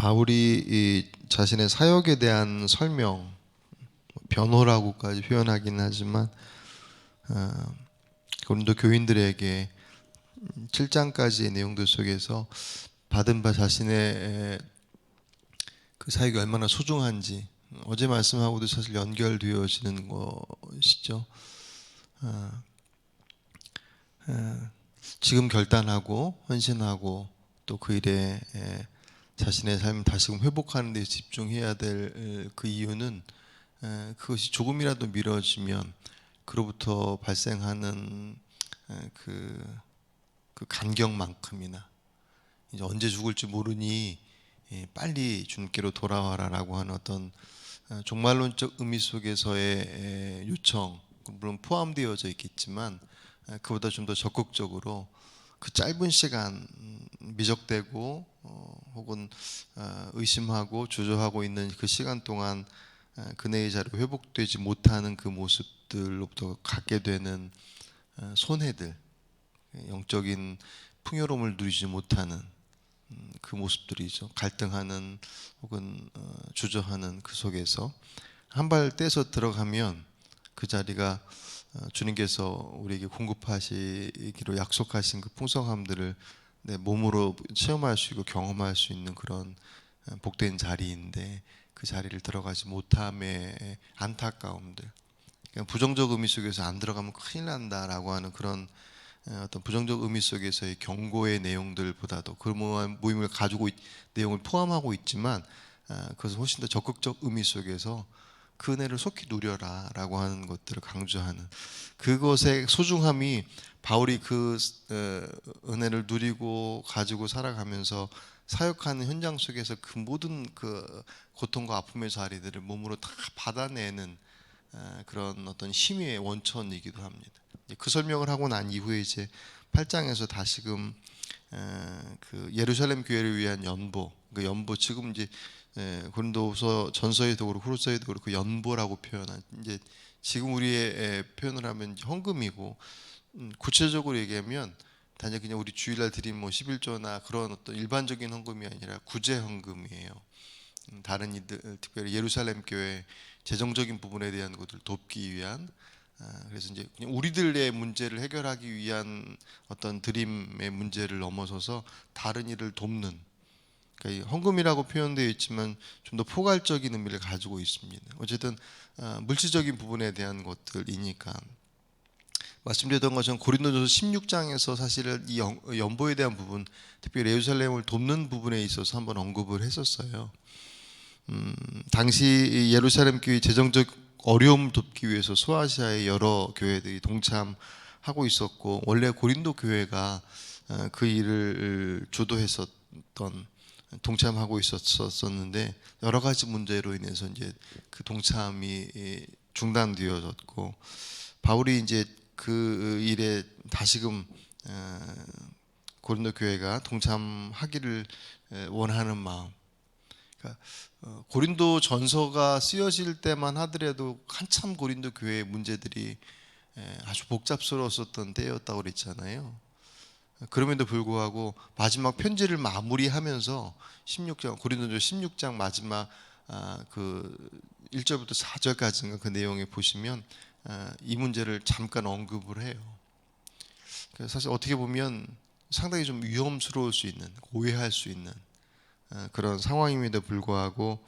바울이 이 자신의 사역에 대한 설명, 변호라고까지 표현하긴 하지만 고린도 교인들에게 7장까지의 내용들 속에서 받은 바 자신의 그 사역이 얼마나 소중한지 어제 말씀하고도 사실 연결되어지는 것이죠. 지금 결단하고 헌신하고 또 그 일에 자신의 삶을 다시금 회복하는 데 집중해야 될 그 이유는 그것이 조금이라도 미뤄지면 그로부터 발생하는 그 간격만큼이나 이제 언제 죽을지 모르니 빨리 주님께로 돌아와라라고 하는 어떤 종말론적 의미 속에서의 요청, 물론 포함되어져 있겠지만 그보다 좀 더 적극적으로 그 짧은 시간 미적대고 혹은 의심하고 주저하고 있는 그 시간 동안 그네의 자리로 회복되지 못하는 그 모습들로부터 갖게 되는 손해들, 영적인 풍요로움을 누리지 못하는 그 모습들이죠. 갈등하는 혹은 주저하는 그 속에서 한 발 떼서 들어가면 그 자리가 주님께서 우리에게 공급하시기로 약속하신 그 풍성함들을 내 몸으로 체험할 수 있고 경험할 수 있는 그런 복된 자리인데 그 자리를 들어가지 못함의 안타까움들, 그러니까 부정적 의미 속에서 안 들어가면 큰일 난다라고 하는 그런 어떤 부정적 의미 속에서의 경고의 내용들보다도 그 모임을 가지고 내용을 포함하고 있지만 그것은 훨씬 더 적극적 의미 속에서 그 은혜를 속히 누려라 라고 하는 것들을 강조하는 그것의 소중함이 바울이 그 은혜를 누리고 가지고 살아가면서 사역하는 현장 속에서 그 모든 그 고통과 아픔의 자리들을 몸으로 다 받아내는 그런 어떤 힘의 원천이기도 합니다. 그 설명을 하고 난 이후에 이제 8장에서 다시금 그 예루살렘 교회를 위한 연보, 그 연보 지금 이제 고린도후서 전서에도 그렇고 후서에도 그렇고 연보라고 표현한 이제 지금 우리의 표현을 하면 헌금이고 구체적으로 얘기하면 단지 그냥 우리 주일날 드린 뭐 11조나 그런 어떤 일반적인 헌금이 아니라 구제 헌금이에요. 다른 이들 특별히 예루살렘 교회 재정적인 부분에 대한 것을 돕기 위한 그래서 이제 그냥 우리들의 문제를 해결하기 위한 어떤 드림의 문제를 넘어서서 다른 일을 돕는, 그러니까 헌금이라고 표현되어 있지만 좀 더 포괄적인 의미를 가지고 있습니다. 어쨌든 물질적인 부분에 대한 것들이니까 말씀드렸던 것처럼 고린도전서 16장에서 사실은 이 연보에 대한 부분, 특별히 예루살렘을 돕는 부분에 있어서 한번 언급을 했었어요. 당시 예루살렘 교회 재정적 어려움을 돕기 위해서 소아시아의 여러 교회들이 동참하고 있었고 원래 고린도 교회가 그 일을 주도했었던 동참하고 있었는데 여러 가지 문제로 인해서 이제 그 동참이 중단되어졌고 바울이 이제 그 일에 다시금 고린도 교회가 동참하기를 원하는 마음. 그러니까 고린도 전서가 쓰여질 때만 하더라도 한참 고린도 교회의 문제들이 아주 복잡스러웠었던 때였다고 그랬잖아요. 그럼에도 불구하고 마지막 편지를 마무리하면서 16장 고린도전서 16장 마지막 그 1절부터 4절까지인가 그 내용에 보시면 이 문제를 잠깐 언급을 해요. 사실 어떻게 보면 상당히 좀 위험스러울 수 있는, 오해할 수 있는 그런 상황임에도 불구하고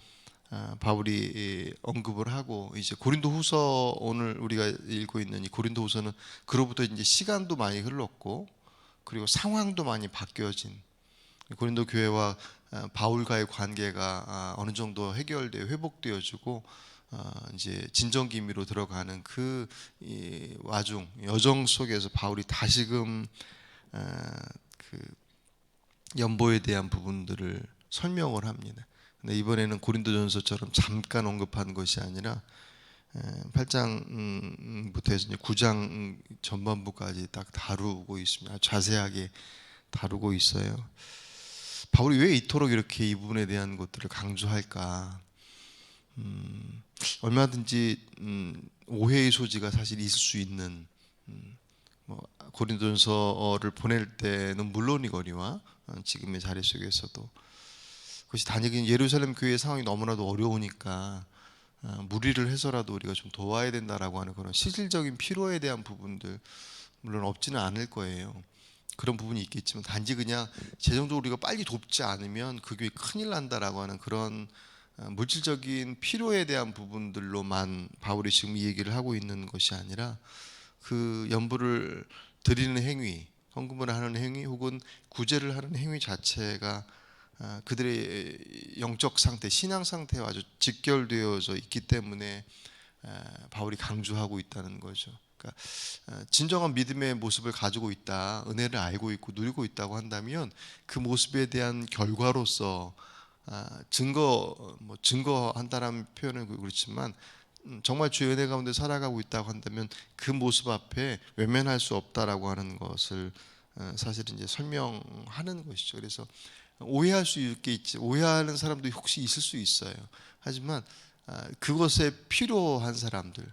바울이 언급을 하고 이제 고린도후서 오늘 우리가 읽고 있는 이 고린도후서는 그로부터 이제 시간도 많이 흘렀고 그리고 상황도 많이 바뀌어진 고린도 교회와 바울과의 관계가 어느 정도 해결되어 회복되어지고 이제 진정기미로 들어가는 그 와중 여정 속에서 바울이 다시금 그 연보에 대한 부분들을 설명을 합니다. 근데 이번에는 고린도전서처럼 잠깐 언급한 것이 아니라 8장부터 해서 이제 9장 전반부까지 딱 다루고 있습니다. 자세하게 다루고 있어요. 바울이 왜 이토록 이렇게 이 부분에 대한 것들을 강조할까? 얼마든지 오해의 소지가 사실 있을 수 있는 뭐 고린도전서를 보낼 때는 물론이거니와 지금의 자리 속에서도 그것이 단지 예루살렘 교회의 상황이 너무나도 어려우니까 무리를 해서라도 우리가 좀 도와야 된다라고 하는 그런 실질적인 필요에 대한 부분들 물론 없지는 않을 거예요. 그런 부분이 있겠지만 단지 그냥 재정적으로 우리가 빨리 돕지 않으면 그 교회 큰일 난다라고 하는 그런 물질적인 필요에 대한 부분들로만 바울이 지금 이 얘기를 하고 있는 것이 아니라 그 연부를 드리는 행위, 헌금을 하는 행위 혹은 구제를 하는 행위 자체가 그들의 영적 상태, 신앙 상태와 아주 직결되어져 있기 때문에 바울이 강조하고 있다는 거죠. 그러니까 진정한 믿음의 모습을 가지고 있다, 은혜를 알고 있고 누리고 있다고 한다면 그 모습에 대한 결과로서 증거한다라는 표현은 그렇지만 정말 주의 은혜 가운데 살아가고 있다고 한다면 그 모습 앞에 외면할 수 없다라고 하는 것을 사실은 이제 설명하는 것이죠. 그래서 오해할 수 있겠지. 오해하는 사람도 혹시 있을 수 있어요. 하지만 그것에 필요한 사람들,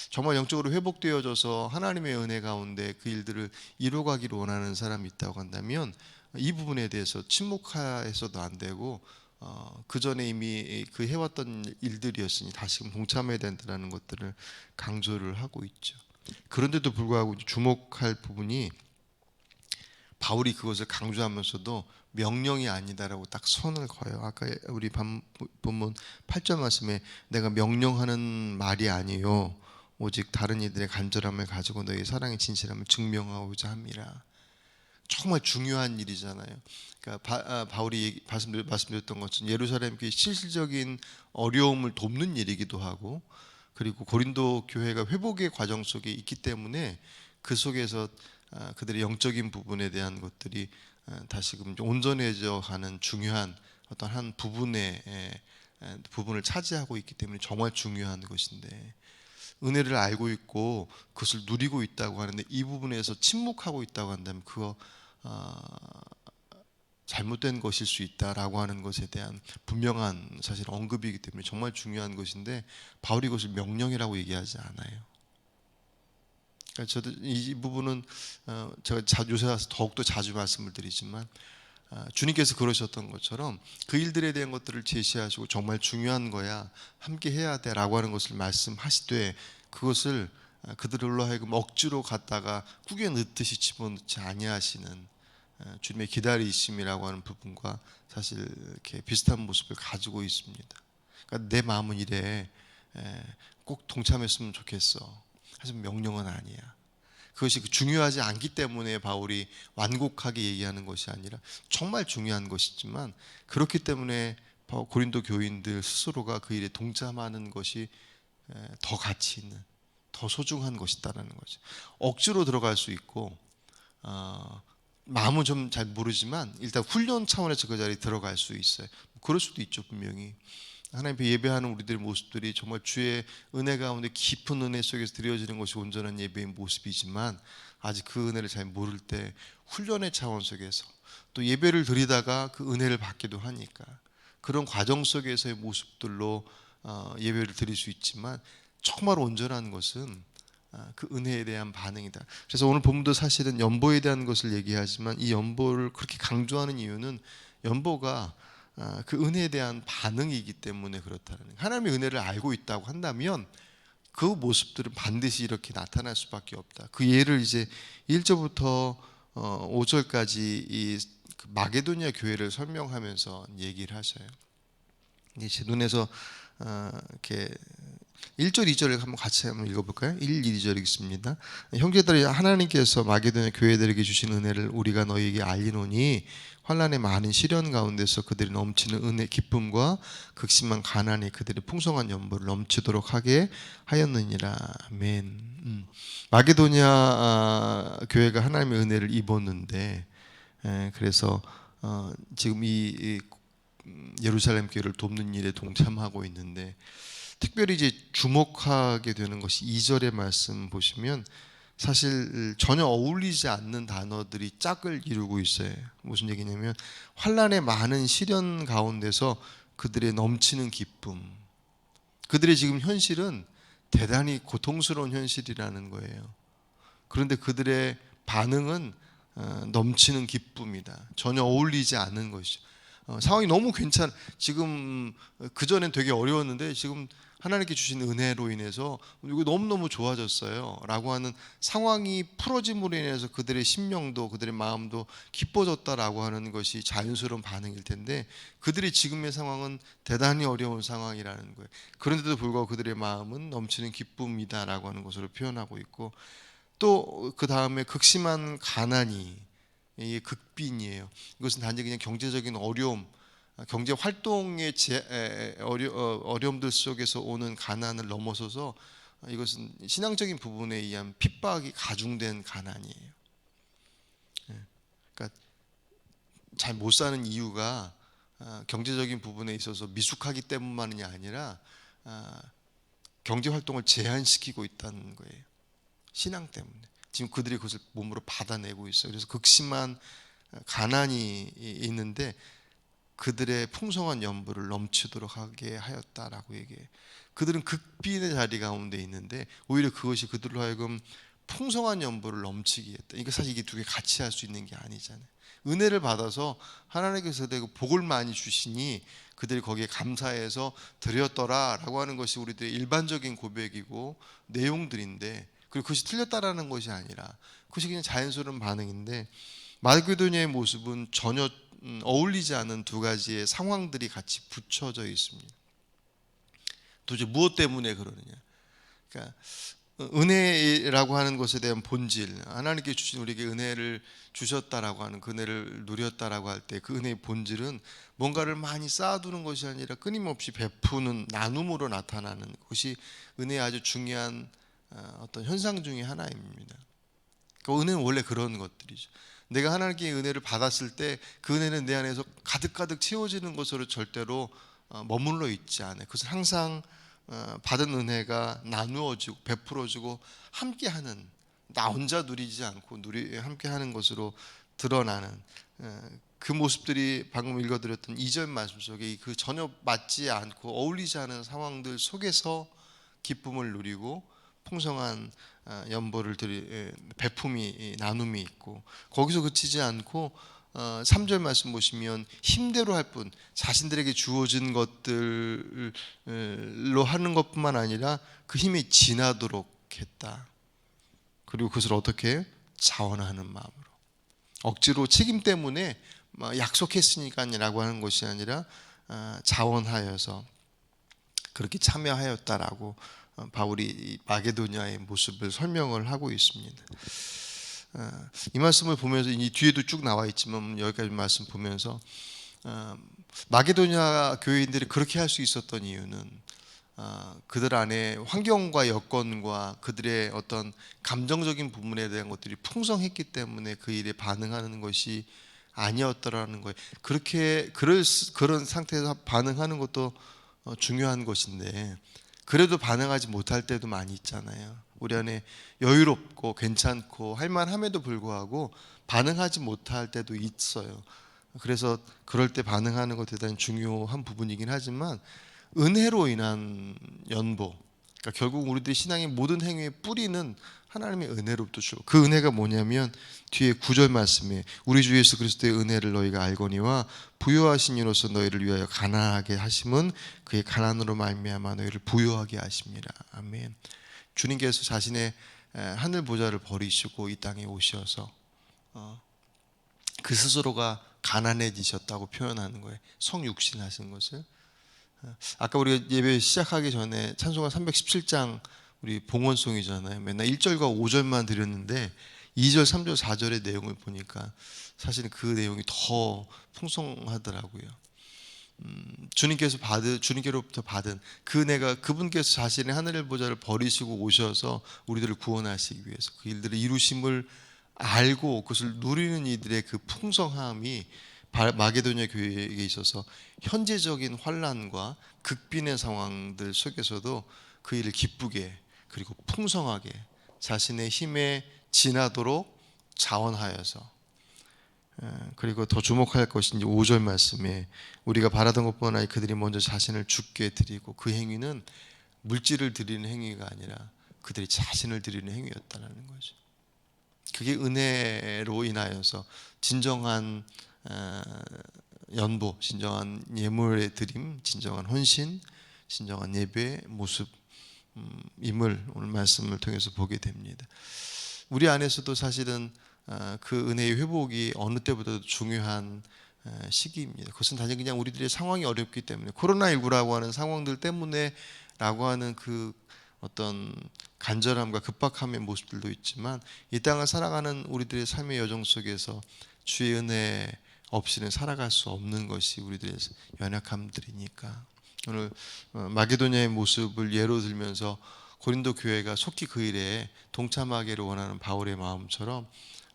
정말 영적으로 회복되어져서 하나님의 은혜 가운데 그 일들을 이루어가기를 원하는 사람이 있다고 한다면 이 부분에 대해서 침묵해서도 안 되고 그 전에 이미 그 해왔던 일들이었으니 다시금 동참해야 된다는 것들을 강조를 하고 있죠. 그런데도 불구하고 주목할 부분이 바울이 그것을 강조하면서도 명령이 아니다라고 딱 선을 그어요. 아까 우리 본문 8절 말씀에 내가 명령하는 말이 아니요 오직 다른 이들의 간절함을 가지고 너희 사랑의 진실함을 증명하고자 함이라. 정말 중요한 일이잖아요. 그러니까 바울이 말씀드렸던 것은 예루살렘 교회 실질적인 어려움을 돕는 일이기도 하고 그리고 고린도 교회가 회복의 과정 속에 있기 때문에 그 속에서 그들의 영적인 부분에 대한 것들이 다시금 온전해져 가는 중요한 어떤 한 부분을 차지하고 있기 때문에 정말 중요한 것인데 은혜를 알고 있고 그것을 누리고 있다고 하는데 이 부분에서 침묵하고 있다고 한다면 그거 잘못된 것일 수 있다라고 하는 것에 대한 분명한 사실 언급이기 때문에 정말 중요한 것인데 바울이 그것을 명령이라고 얘기하지 않아요. 그러니까 저도 이 부분은 제가 요새 와서 더욱더 자주 말씀을 드리지만 주님께서 그러셨던 것처럼 그 일들에 대한 것들을 제시하시고 정말 중요한 거야 함께 해야 돼라고 하는 것을 말씀하시되 그것을 그들로 하여금 억지로 갖다가 꾸겨 넣듯이 집어넣지 아니하시는 주님의 기다리심이라고 하는 부분과 사실 이렇게 비슷한 모습을 가지고 있습니다. 그러니까 내 마음은 이래 꼭 동참했으면 좋겠어. 하지만 명령은 아니야. 그것이 중요하지 않기 때문에 바울이 완곡하게 얘기하는 것이 아니라 정말 중요한 것이지만 그렇기 때문에 고린도 교인들 스스로가 그 일에 동참하는 것이 더 가치 있는, 더 소중한 것이다라는 거죠. 억지로 들어갈 수 있고 마음은 좀 잘 모르지만 일단 훈련 차원에서 그 자리에 들어갈 수 있어요. 그럴 수도 있죠 분명히. 하나님 앞에 예배하는 우리들의 모습들이 정말 주의 은혜 가운데 깊은 은혜 속에서 드려지는 것이 온전한 예배의 모습이지만 아직 그 은혜를 잘 모를 때 훈련의 차원 속에서 또 예배를 드리다가 그 은혜를 받기도 하니까 그런 과정 속에서의 모습들로 예배를 드릴 수 있지만 정말 온전한 것은 그 은혜에 대한 반응이다. 그래서 오늘 본문도 사실은 연보에 대한 것을 얘기하지만 이 연보를 그렇게 강조하는 이유는 연보가 그 은혜에 대한 반응이기 때문에 그렇다는 거예요. 하나님의 은혜를 알고 있다고 한다면 그 모습들은 반드시 이렇게 나타날 수밖에 없다. 그 예를 이제 1절부터 5절까지 이 마게도니아 교회를 설명하면서 얘기를 하셔요. 제 눈에서 이렇게 1절, 2절을 한번 같이 한번 읽어볼까요? 1, 2절 읽습니다. 형제들이 하나님께서 마게도냐 교회들에게 주신 은혜를 우리가 너희에게 알리노니 환난의 많은 시련 가운데서 그들이 넘치는 은혜 기쁨과 극심한 가난이 그들의 풍성한 연보를 넘치도록 하게 하였느니라. 아멘. 마게도냐 교회가 하나님의 은혜를 입었는데 그래서 지금 이 예루살렘 교회를 돕는 일에 동참하고 있는데 특별히 이제 주목하게 되는 것이 2절의 말씀 보시면 사실 전혀 어울리지 않는 단어들이 짝을 이루고 있어요. 무슨 얘기냐면 환난의 많은 시련 가운데서 그들의 넘치는 기쁨. 그들의 지금 현실은 대단히 고통스러운 현실이라는 거예요. 그런데 그들의 반응은 넘치는 기쁨이다. 전혀 어울리지 않는 것이죠. 상황이 너무 지금 그전엔 되게 어려웠는데 지금 하나님께 주신 은혜로 인해서 이거 너무너무 좋아졌어요 라고 하는 상황이 풀어짐으로 인해서 그들의 심령도 그들의 마음도 기뻐졌다라고 하는 것이 자연스러운 반응일 텐데, 그들의 지금의 상황은 대단히 어려운 상황이라는 거예요. 그런데도 불구하고 그들의 마음은 넘치는 기쁨이다라고 하는 것으로 표현하고 있고, 또 그 다음에 극심한 가난이, 이게 극빈이에요. 이것은 단지 그냥 경제적인 어려움, 경제 활동의 어려움들 속에서 오는 가난을 넘어서서 이것은 신앙적인 부분에 의한 핍박이 가중된 가난이에요. 그러니까 잘 못 사는 이유가 경제적인 부분에 있어서 미숙하기 때문만이 아니라 경제 활동을 제한시키고 있다는 거예요. 신앙 때문에. 지금 그들이 그것을 몸으로 받아내고 있어요. 그래서 극심한 가난이 있는데 그들의 풍성한 연부를 넘치도록 하게 하였다라고 얘기해요. 그들은 극빈의 자리 가운데 있는데 오히려 그것이 그들로 하여금 풍성한 연부를 넘치게 했다. 이게 사실 이게 두 개 같이 할 수 있는 게 아니잖아요. 은혜를 받아서 하나님께서 내가 복을 많이 주시니 그들이 거기에 감사해서 드렸더라라고 하는 것이 우리들의 일반적인 고백이고 내용들인데, 그리고 그것이 틀렸다라는 것이 아니라 그것이 그냥 자연스러운 반응인데, 마게도냐의 모습은 전혀 어울리지 않은 두 가지의 상황들이 같이 붙여져 있습니다. 도대체 무엇 때문에 그러느냐? 그러니까 은혜라고 하는 것에 대한 본질, 하나님께 주신 우리에게 은혜를 주셨다라고 하는, 그 은혜를 누렸다라고 할 때 그 은혜의 본질은 뭔가를 많이 쌓아두는 것이 아니라 끊임없이 베푸는 나눔으로 나타나는 것이 은혜의 아주 중요한 어떤 현상 중의 하나입니다. 그러니까 은혜는 원래 그런 것들이죠. 내가 하나님께 은혜를 받았을 때 그 은혜는 내 안에서 가득가득 채워지는 것으로 절대로 머물러 있지 않아요. 그것은 항상 받은 은혜가 나누어지고 베풀어지고 함께하는, 나 혼자 누리지 않고 함께하는 것으로 드러나는 그 모습들이 방금 읽어드렸던 2절 말씀 속에 그 전혀 맞지 않고 어울리지 않은 상황들 속에서 기쁨을 누리고 풍성한 연보를 베품이 나눔이 있고, 거기서 그치지 않고 3절 말씀 보시면 힘대로 할 뿐, 자신들에게 주어진 것들로 하는 것뿐만 아니라 그 힘이 지나도록 했다. 그리고 그것을 어떻게 자원하는 마음으로, 억지로 책임 때문에 약속했으니까라고 하는 것이 아니라 자원하여서 그렇게 참여하였다라고 바울이 마게도냐의 모습을 설명을 하고 있습니다. 이 말씀을 보면서 이 뒤에도 쭉 나와 있지만 여기까지 말씀 보면서 마게도냐 교회인들이 그렇게 할 수 있었던 이유는 그들 안에 환경과 여건과 그들의 어떤 감정적인 부분에 대한 것들이 풍성했기 때문에 그 일에 반응하는 것이 아니었더라는 거예요. 그런 상태에서 반응하는 것도 중요한 것인데, 그래도 반응하지 못할 때도 많이 있잖아요. 우리 안에 여유롭고 괜찮고 할 만함에도 불구하고 반응하지 못할 때도 있어요. 그래서 그럴 때 반응하는 것 대단히 중요한 부분이긴 하지만, 은혜로 인한 연보, 그러니까 결국 우리들의 신앙의 모든 행위의 뿌리는 하나님의 은혜로부터 주고, 그 은혜가 뭐냐면 뒤에 9절 말씀에 우리 주 예수 그리스도의 은혜를 너희가 알거니와 부요하신 이로서 너희를 위하여 가난하게 하심은 그의 가난으로 말미암아 너희를 부요하게 하심이라. 아멘. 주님께서 자신의 하늘 보좌를 버리시고 이 땅에 오셔서 그 스스로가 가난해지셨다고 표현하는 거예요. 성육신 하신 것을. 아까 우리가 예배 시작하기 전에 찬송가 317장 우리 봉헌송이잖아요. 맨날 1절과 5절만 드렸는데 2절, 3절, 4절의 내용을 보니까 사실 그 내용이 더 풍성하더라고요. 주님께로부터 받은 그 은혜가, 그분께서 자신의 하늘의 보좌를 버리시고 오셔서 우리들을 구원하시기 위해서 그 일들을 이루심을 알고 그것을 누리는 이들의 그 풍성함이 마게도냐 교회에 있어서 현재적인 환난과 극빈의 상황들 속에서도 그 일을 기쁘게 그리고 풍성하게 자신의 힘에 지나도록 자원하여서, 그리고 더 주목할 것이 이제 5절 말씀에 우리가 바라던 것뿐 아니라 그들이 먼저 자신을 주께 드리고, 그 행위는 물질을 드리는 행위가 아니라 그들이 자신을 드리는 행위였다는 거죠. 그게 은혜로 인하여서 진정한 연보, 진정한 예물의 드림, 진정한 헌신, 진정한 예배의 모습 임을 오늘 말씀을 통해서 보게 됩니다. 우리 안에서도 사실은 그 은혜의 회복이 어느 때보다도 중요한 시기입니다. 그것은 단지 그냥 우리들의 상황이 어렵기 때문에, 코로나19라고 하는 상황들 때문에 라고 하는 그 어떤 간절함과 급박함의 모습들도 있지만, 이 땅을 살아가는 우리들의 삶의 여정 속에서 주의 은혜 없이는 살아갈 수 없는 것이 우리들의 연약함들이니까, 오늘 마게도냐의 모습을 예로 들면서 고린도 교회가 속히 그 일에 동참하기를 원하는 바울의 마음처럼,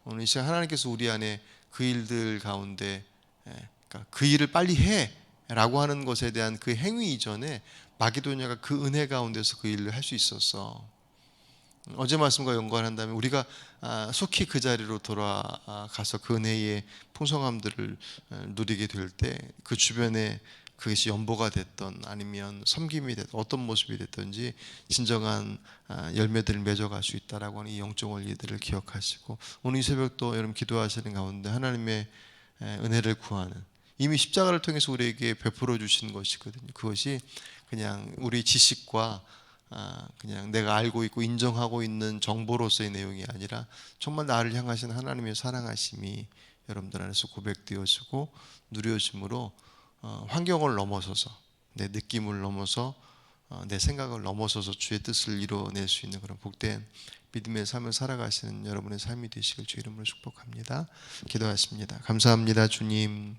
오늘 이 시간 하나님께서 우리 안에 그 일들 가운데, 그러니까 그 일을 빨리 해라고 하는 것에 대한 그 행위 이전에 마게도냐가 그 은혜 가운데서 그 일을 할 수 있었어. 어제 말씀과 연관한다면 우리가 속히 그 자리로 돌아가서 그 은혜의 풍성함들을 누리게 될 때, 그 주변에 그것이 연보가 됐던 아니면 섬김이 됐던 어떤 모습이 됐든지 진정한 열매들을 맺어갈 수 있다라고 하는 이 영적 원리들을 기억하시고, 오늘 이 새벽도 여러분 기도하시는 가운데 하나님의 은혜를 구하는, 이미 십자가를 통해서 우리에게 베풀어 주신 것이거든요. 그것이 그냥 우리 지식과 그냥 내가 알고 있고 인정하고 있는 정보로서의 내용이 아니라 정말 나를 향하신 하나님의 사랑하심이 여러분들 안에서 고백되어지고 누려짐으로 환경을 넘어서서, 내 느낌을 넘어서, 내 생각을 넘어서서 주의 뜻을 이루어낼 수 있는 그런 복된 믿음의 삶을 살아가시는 여러분의 삶이 되시길 주 이름으로 축복합니다. 기도하십니다. 감사합니다, 주님.